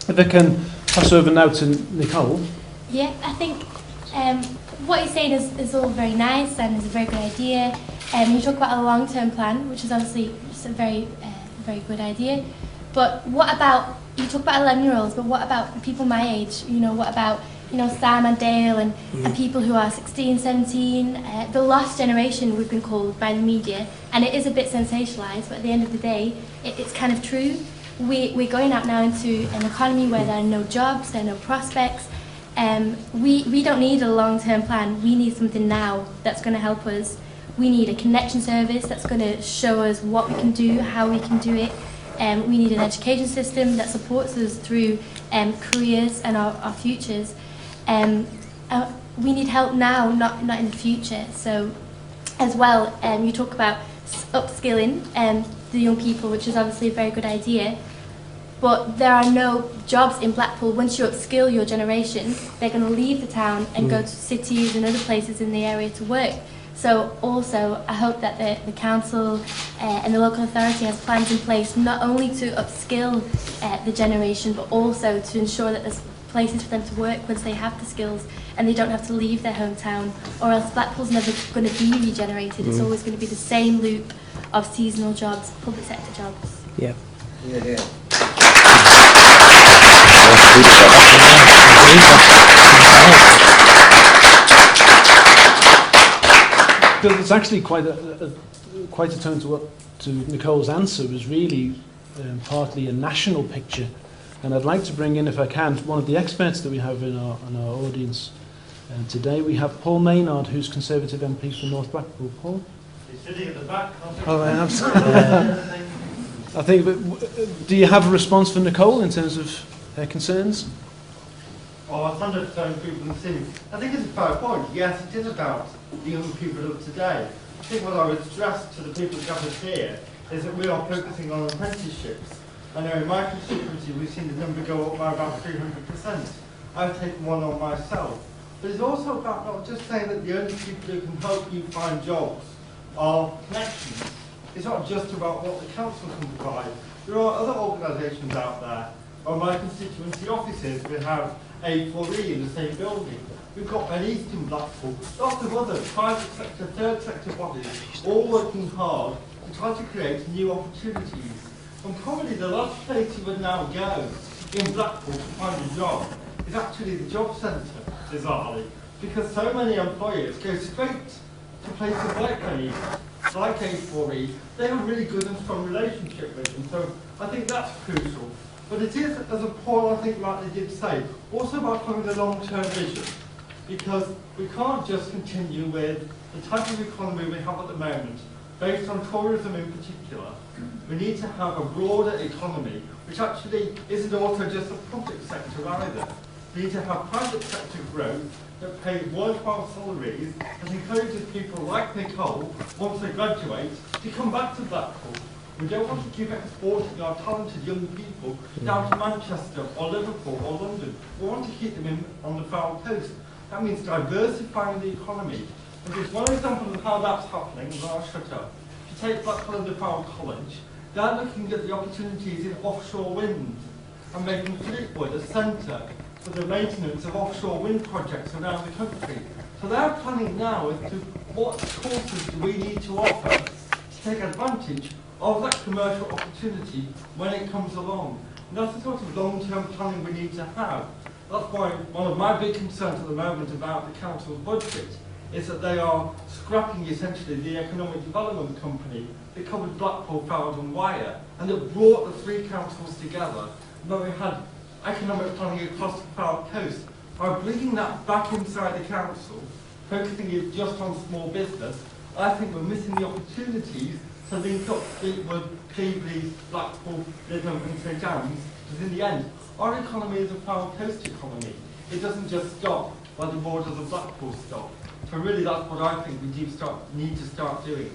If I can pass over now to Nicole. Yeah, I think what you're saying is all very nice and is a very good idea. You talk about a long-term plan, which is obviously just a very good idea. But what about, you talk about 11-year-olds, but what about people my age? You know, what about, you know, Sam and Dale and people who are 16, 17, the lost generation we've been called by the media, and it is a bit sensationalised, but at the end of the day, it's kind of true. We're going out now into an economy where there are no jobs, there are no prospects. We don't need a long-term plan, we need something now that's going to help us. We need a connection service that's going to show us what we can do, how we can do it. We need an education system that supports us through careers and our futures. We need help now, not in the future. So, as well, you talk about upskilling the young people, which is obviously a very good idea. But there are no jobs in Blackpool. Once you upskill your generation, they're going to leave the town and go to cities and other places in the area to work. So also, I hope that the council and the local authority has plans in place not only to upskill the generation, but also to ensure that there's places for them to work once they have the skills and they don't have to leave their hometown, or else Blackpool's never going to be regenerated. It's always going to be the same loop of seasonal jobs, public sector jobs. Yeah. Yeah, yeah. It's actually quite a turn to Nicole's answer was really partly a national picture, and I'd like to bring in, if I can, one of the experts that we have in our audience today. We have Paul Maynard, who's Conservative MP for North Blackpool. Paul? He's sitting at the back. Oh, I am. I think. Do you have a response for Nicole in terms of her concerns? Oh, I found it people in the city. I think it's a fair point. Yes, it is about the young people of today. I think what I would stress to the people gathered here is that we are focusing on apprenticeships. I know in my constituency we've seen the number go up by about 300%. I've taken one on myself. But it's also about not just saying that the only people who can help you find jobs are connections. It's not just about what the council can provide. There are other organisations out there. On my constituency offices, we have A4E in the same building. We've got an East in Blackpool, lots of other private sector, third sector bodies, all working hard to try to create new opportunities. And probably the last place you would now go in Blackpool to find a job is actually the job centre, bizarrely, because so many employers go straight to places like A4E. They have a really good and strong relationship with them, so I think that's crucial. But it is, as Paul I think rightly did say, also about having a long-term vision, because we can't just continue with the type of economy we have at the moment, based on tourism in particular. We need to have a broader economy, which actually isn't also just the public sector either. We need to have private sector growth that pays worthwhile salaries, that encourages people like Nicole, once they graduate, to come back to Blackpool. We don't want to keep exporting our talented young people down to Manchester or Liverpool or London. We want to keep them on the Foul Coast. That means diversifying the economy. And just one example of how that's happening, and I'll shut up. If you take Blackpool and Foul College, they're looking at the opportunities in offshore wind and making Fleetwood a centre for the maintenance of offshore wind projects around the country. So they're planning now as to what courses do we need to offer to take advantage of that commercial opportunity when it comes along. And that's the sort of long-term planning we need to have. That's why one of my big concerns at the moment about the council's budget is that they are scrapping essentially the economic development company that covered Blackpool, Fylde and Wyre, and that brought the three councils together, where we had economic planning across the Fylde coast. By bringing that back inside the council, focusing it just on small business, I think we're missing the opportunities to link up Fleetwood, Cleveleys, Blackpool, Lytham and St Anne's, because in the end, our economy is a Fylde coast economy. It doesn't just stop where the borders of Blackpool stop. So really that's what I think we need to start doing.